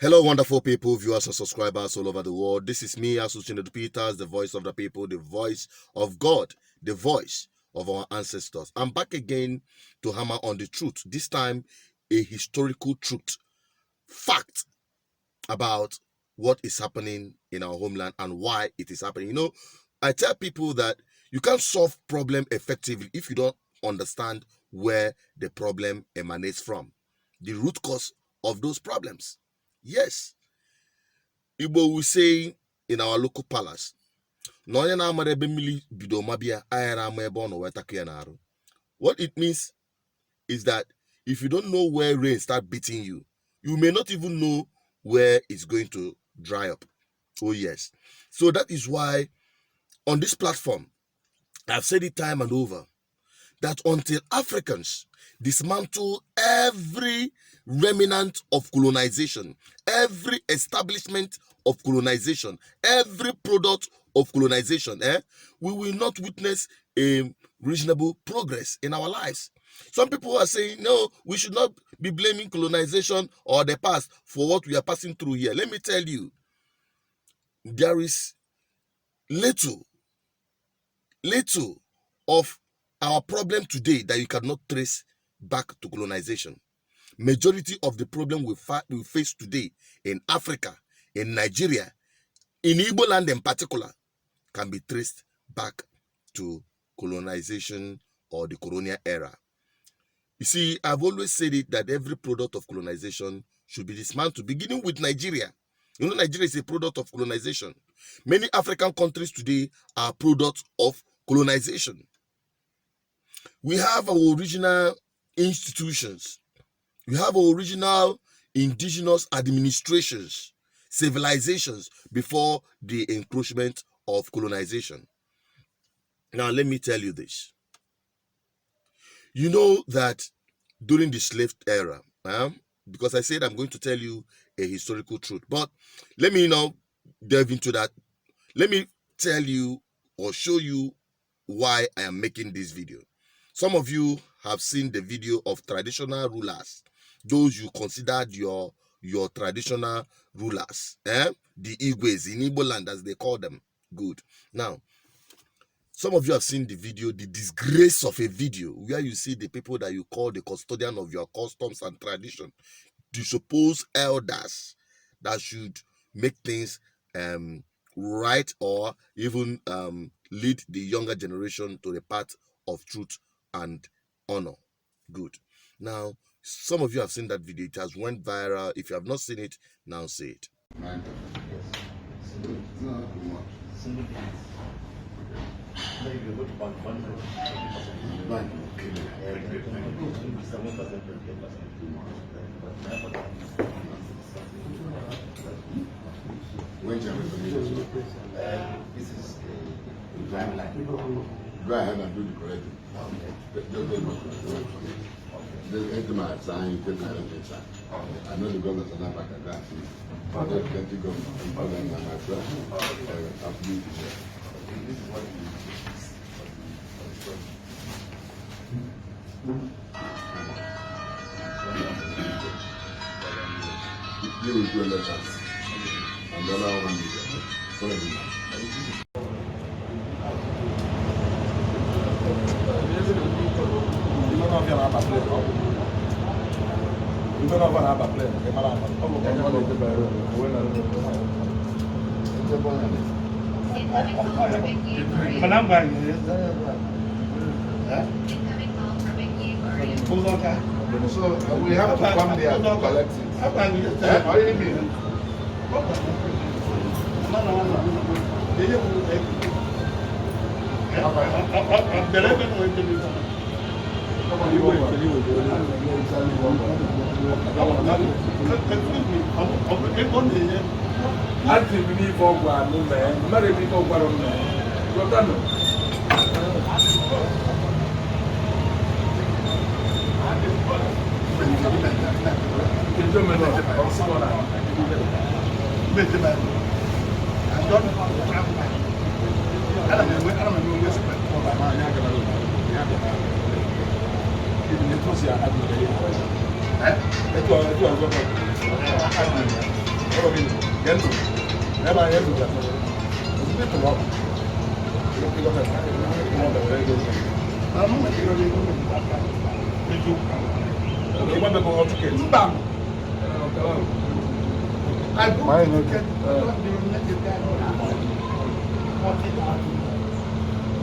Hello, wonderful people, viewers and subscribers all over the world. This is me, Asuchinadu Peters, the voice of the people, the voice of God, the voice of our ancestors. I'm back again to hammer on the truth, this time a historical truth, fact about what is happening in our homeland and why it is happening. You know, I tell people that you can't solve problem effectively if you don't understand where the problem emanates from, the root cause of those problems. Yes, Igbo will say in our local palace, what it means is that if you don't know where rain start beating you, you may not even know where it's going to dry up. Oh yes. So that is why on this platform, I've said it time and over, that until Africans dismantle every remnant of colonization, every establishment of colonization, every product of colonization, we will not witness a reasonable progress in our lives. Some people are saying, no, we should not be blaming colonization or the past for what we are passing through here. Let me tell you, there is little of our problem today that you cannot trace back to colonization. Majority of the problem we face today in Africa, in Nigeria, in Igbo land in particular, can be traced back to colonization or the colonial era. You see, I've always said it that every product of colonization should be dismantled, beginning with Nigeria. You know, Nigeria is a product of colonization. Many African countries today are products of colonization. We have our original institutions. We have our original indigenous administrations, civilizations before the encroachment of colonization. Now, let me tell you this. You know that during the slave era, because I said I'm going to tell you a historical truth, but let me now delve into that. Let me tell you or show you why I am making this video. Some of you have seen the video of traditional rulers, those you considered your traditional rulers, the Igwes in Igbo land, as they call them. Good. Now, some of you have seen the video, the disgrace of a video, where you see the people that you call the custodian of your customs and tradition, the supposed elders that should make things right or even lead the younger generation to the path of truth and honor. Good. Now, some of you have seen that video. It has went viral. If you have not seen it, now see it. This is the driving line. Go ahead and do the correcting. Just enter my sign, take my sign. I know the government are not back at that. But there's plenty of government and my friend. Absolutely. This is what You will do elections. And the other one is follow the man. So we have to come there to collect it. How do you mean?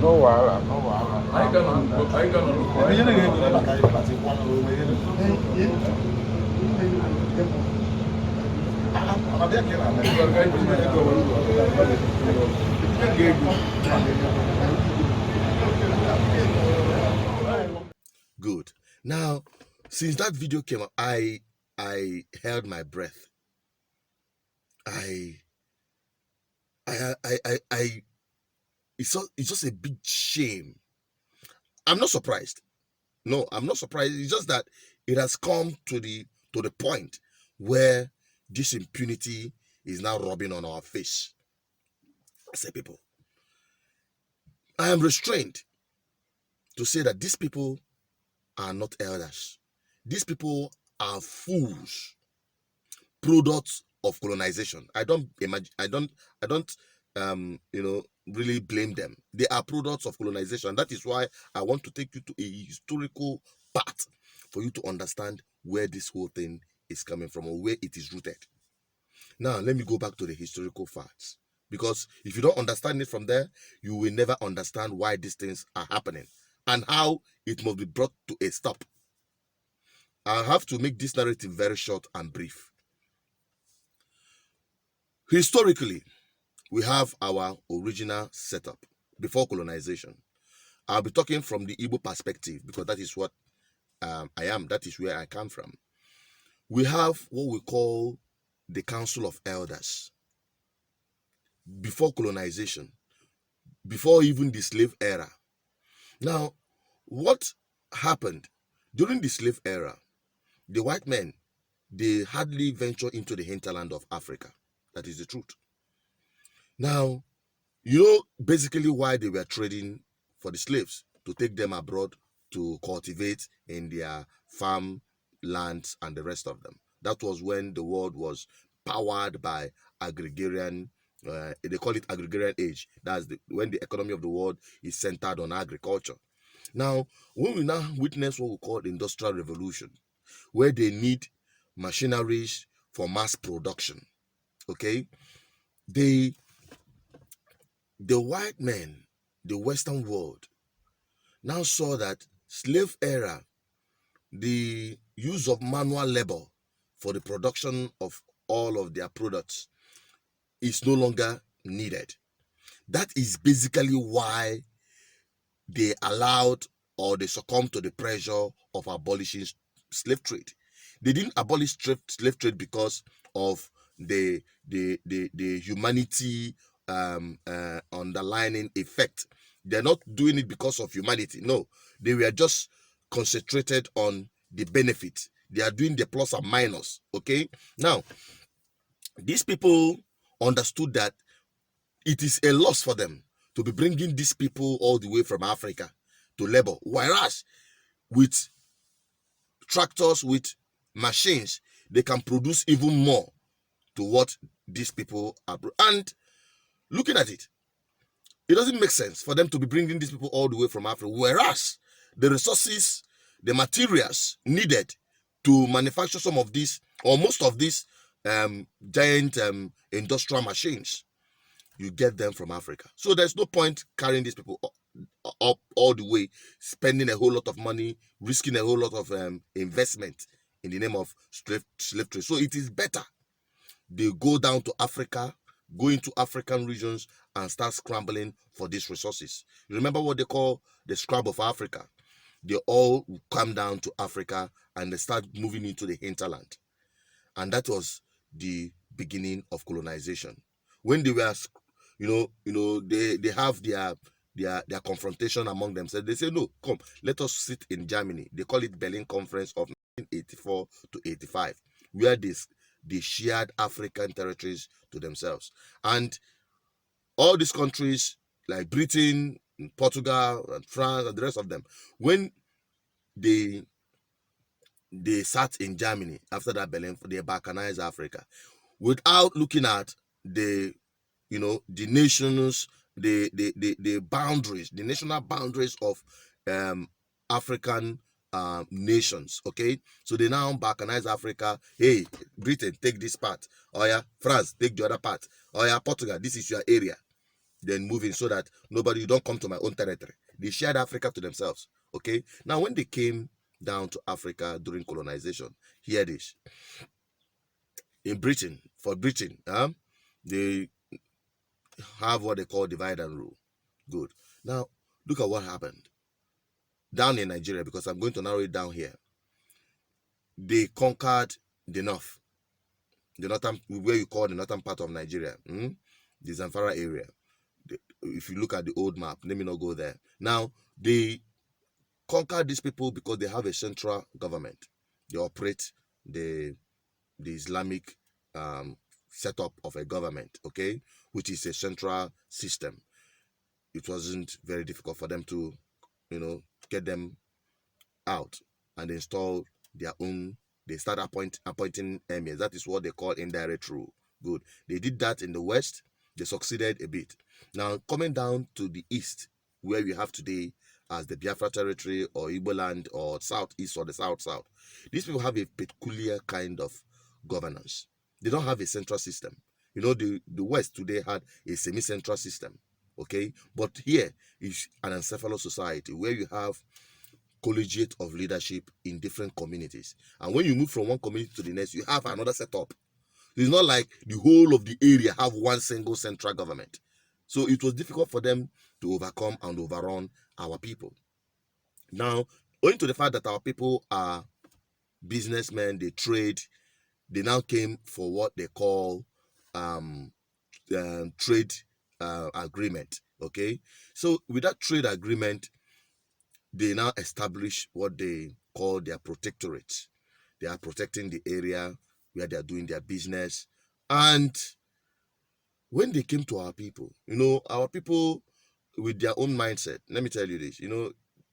No wahala, no wahala. Good. Now, since that video came up, I held my breath. It's just a big shame. I'm not surprised. No, I'm not surprised. It's just that it has come to the point where this impunity is now rubbing on our face. I say, people, I am restrained to say that these people are not elders. These people are fools, products of colonization. I don't really blame them. They are products of colonization. That is why I want to take you to a historical part for you to understand where this whole thing is coming from or where it is rooted. Now, let me go back to the historical facts, because if you don't understand it from there, you will never understand why these things are happening and how it must be brought to a stop. I have to make this narrative very short and brief. Historically, we have our original setup before colonization. I'll be talking from the Igbo perspective because that is what I am. That is where I come from. We have what we call the Council of Elders. Before colonization, before even the slave era. Now, what happened during the slave era? The white men, they hardly venture into the hinterland of Africa. That is the truth. Now, you know basically why they were trading for the slaves, to take them abroad to cultivate in their farm lands and the rest of them. That was when the world was powered by agrarian, they call it agrarian age. That's when the economy of the world is centered on agriculture. Now, when we now witness what we call the industrial revolution, where they need machineries for mass production, okay, the white men, the Western world, now saw that slave era, the use of manual labor for the production of all of their products is no longer needed. That is basically why they allowed or they succumbed to the pressure of abolishing slave trade. They didn't abolish slave trade because of the humanity underlining effect. They're not doing it because of humanity. No, they were just concentrated on the benefit. They are doing the plus and minus. Okay, now these people understood that it is a loss for them to be bringing these people all the way from Africa to labor, whereas with tractors, with machines, they can produce even more to what these people are. And looking at it, it doesn't make sense for them to be bringing these people all the way from Africa, whereas the resources, the materials needed to manufacture some of these or most of these giant industrial machines, you get them from Africa. So there's no point carrying these people up all the way, spending a whole lot of money, risking a whole lot of investment in the name of slave trade. So it is better they go down to Africa, go into African regions and start scrambling for these resources. You remember what they call the scrab of Africa? They all come down to Africa and they start moving into the hinterland. And that was the beginning of colonization. When they were, they have their confrontation among themselves. They say, no, come, let us sit in Germany. They call it Berlin Conference of 1984 to 85, where they shared African territories to themselves. And all these countries like Britain, Portugal, and France, and the rest of them, when they sat in Germany after that Berlin, they balkanized Africa. without looking at the, the nations, the boundaries, the national boundaries of African nations. Okay, so they now balkanize Africa. Hey, Britain, take this part. Oh yeah, France, take the other part. Oh yeah, Portugal, this is your area. Then moving so that you don't come to my own territory. They shared Africa to themselves. Okay, now when they came down to Africa during colonization, hear this. In Britain, for Britain, they have what they call divide and rule. Good. Now look at what happened down in Nigeria, because I'm going to narrow it down here. They conquered the north, the northern, where you call the northern part of Nigeria, the Zamfara area. If you look at the old map, let me not go there. Now they conquered these people because they have a central government. They operate the Islamic setup of a government, okay, which is a central system. It wasn't very difficult for them to, get them out and install their own. They start appointing emirs. That is what they call indirect rule. Good. They did that in the West. They succeeded a bit. Now, coming down to the East, where we have today as the Biafra territory or Igbo land or Southeast or the South-South, these people have a peculiar kind of governance. They don't have a central system. The West today had a semi-central system, okay? But here is an encephalous society where you have collegiate of leadership in different communities. And when you move from one community to the next, you have another setup. It's not like the whole of the area have one single central government. So it was difficult for them to overcome and overrun our people. Now, owing to the fact that our people are businessmen, they trade, they now came for what they call trade agreement. Okay, so with that trade agreement, they now establish what they call their protectorate. They are protecting the area where they are doing their business. And when they came to our people, our people with their own mindset, let me tell you this,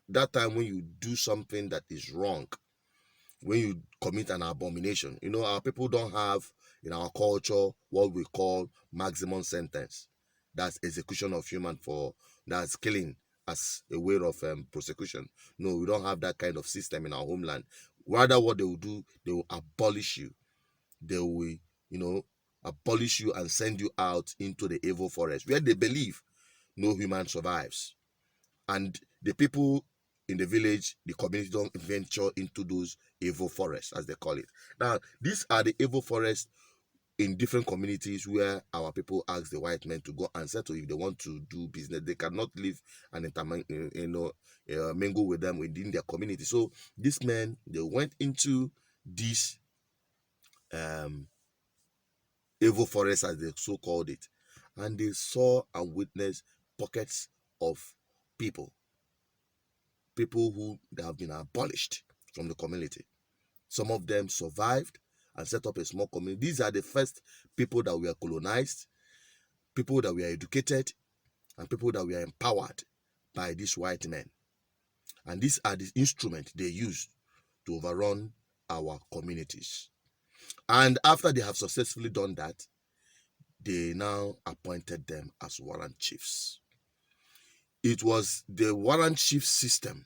that time when you do something that is wrong, when you commit an abomination, our people don't have in our culture what we call maximum sentence. That's execution of human that's killing as a way of prosecution. No, we don't have that kind of system in our homeland. Rather, what they will do, they will abolish you. They will, abolish you and send you out into the evil forest where they believe no human survives. And the people in the village, the community don't venture into those evil forests, as they call it. Now, these are the evil forests in different communities where our people ask the white men to go and settle if they want to do business. They cannot live and mingle with them within their community. So these men, they went into these evil forest, as they so called it, and they saw and witnessed pockets of people who have been abolished from the community. Some of them survived and set up a small community. These are the first people that were colonized, people that were educated, and people that were empowered by these white men. And these are the instruments they used to overrun our communities. And after they have successfully done that, they now appointed them as warrant chiefs. It was the warrant chief system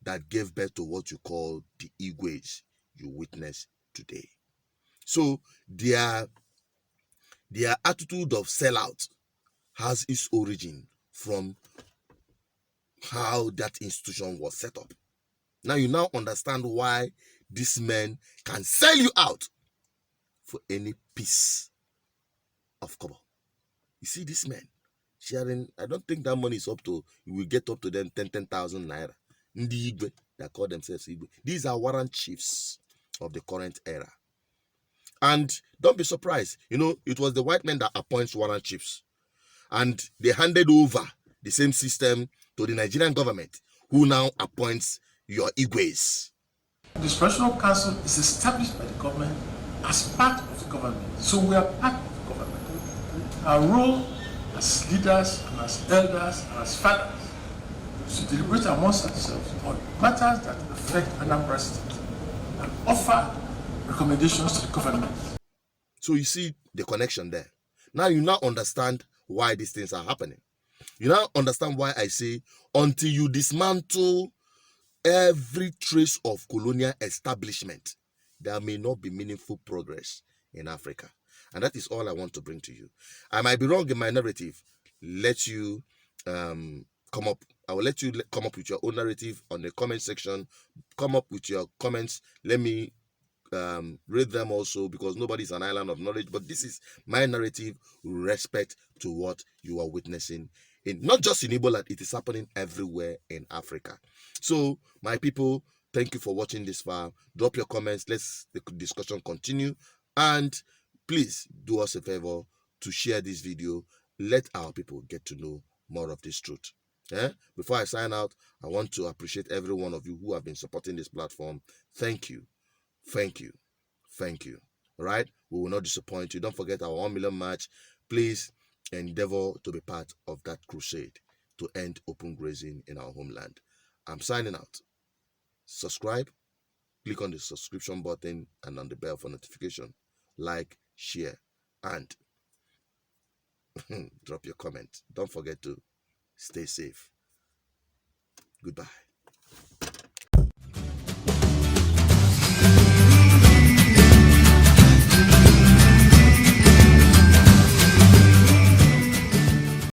that gave birth to what you call the Igwes you witness today. So their attitude of sellout has its origin from how that institution was set up. Now you now understand why these men can sell you out for any piece of cover. You see, these men sharing, I don't think that money is up to, you will get up to them 10,000 naira. Ndi Igwe, they call themselves Igwe. These are warrant chiefs of the current era. And don't be surprised, it was the white men that appoints warrant chiefs. And they handed over the same system to the Nigerian government, who now appoints your Igwes. The Special Council is established by the government as part of the government. So we are part of the government. Our role as leaders and as elders and as fathers is to deliberate amongst ourselves on matters that affect Anambra State and offer recommendations to the government. So you see the connection there. Now you now understand why these things are happening. You now understand why I say until you dismantle every trace of colonial establishment, there may not be meaningful progress in Africa. And that is all I want to bring to you. I might be wrong in my narrative. Let you come up. I will let you come up with your own narrative on the comment section. Come up with your comments. Let me read them also, because nobody's an island of knowledge. But this is my narrative with respect to what you are witnessing, in not just in Ebola, it is happening everywhere in Africa. So my people, thank you for watching this far. Drop your comments, let's the discussion continue, and please do us a favor to share this video. Let our people get to know more of this truth. Before I sign out, I want to appreciate every one of you who have been supporting this platform. Thank you. Thank you. Thank you. All right? We will not disappoint you. Don't forget our 1 million march. Please endeavor to be part of that crusade to end open grazing in our homeland. I'm signing out. Subscribe. Click on the subscription button and on the bell for notification. Like, share, and drop your comment. Don't forget to stay safe. Goodbye.